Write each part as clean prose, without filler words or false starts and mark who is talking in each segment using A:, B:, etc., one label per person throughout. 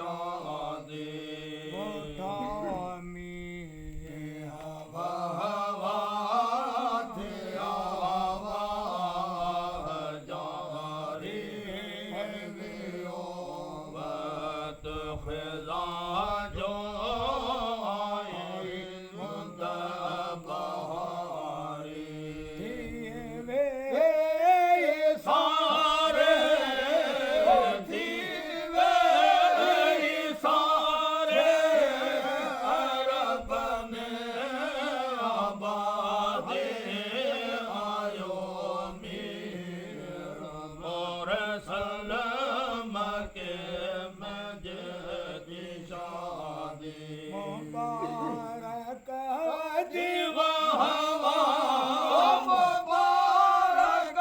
A: शादी
B: मोठामी
A: हवा हवा थे हवा जारी वियो बत खिजा जो आई मुंतबहारी
B: वे
A: सारे थी वे सारे अरब में आबादे आयो मीर मोर सलम के मजदी शादी
B: मुबारक
A: जीवा हवा मुबारक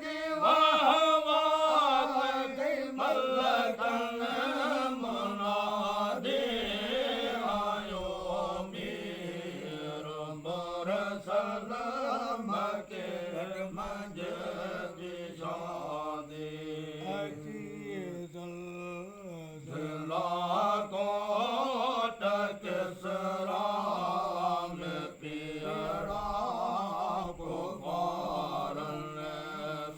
A: जीवा हवा मलकन मुनादे आयो मीर मोर सलम के मजदी शादी जिला कोट किसराम पियरा पुकारन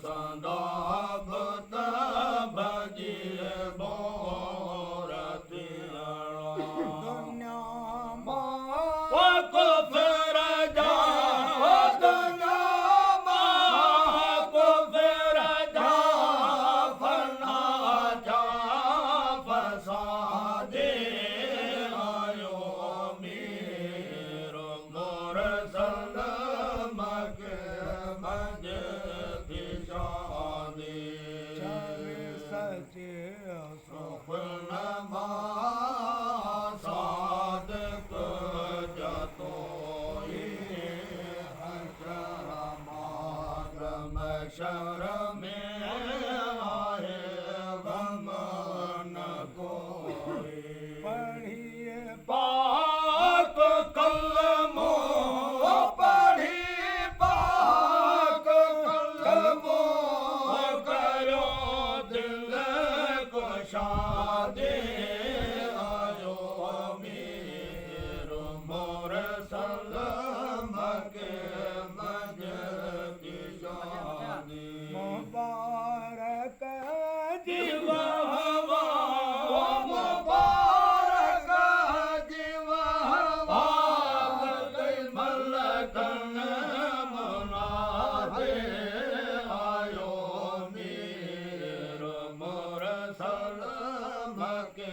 A: संदाब तबजिए बोरतियरा
B: दुनिया
A: वकुफर जा दुनिया वकुफर जा फना जा फसादे आयो मीर मोर सलम के मजदी शादी
B: सचे
A: सुखनमा सादक जतोई हशरमागम शरम आए गम न कोई
B: पढ़िए
A: पाक कलमो पढ़ी पाक कलमो करो दिल को शादे आयो मीर मोर सलम के मजदी शादी
B: मुबारक
A: जीवा हवा मुबारक जीवा हवा मलकन मुनादे आयो मीर मोर सलम के